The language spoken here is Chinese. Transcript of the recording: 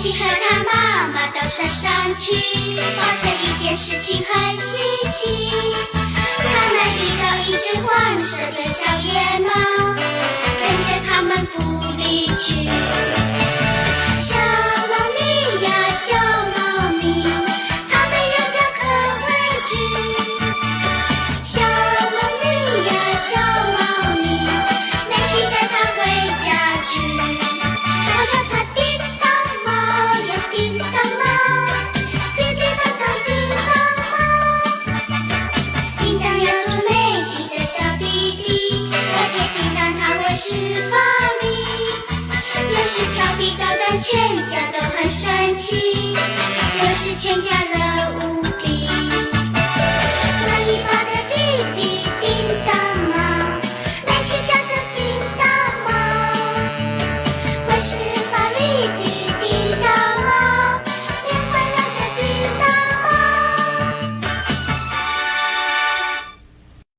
琪和他妈妈到山上去，发生一件事情很稀奇。他们遇到一只黄色的小野猫，跟着他们不离去。小猫咪呀，小猫咪，它没有家可回去。小猫咪呀，小猫咪，没期待它回家去。我叫它叮当猫呀，叮当猫，叮叮当当叮当猫。叮当要做美琪的小弟弟，而且叮当它会施法力，有时调皮捣蛋，全家都很生气，有时全家乐无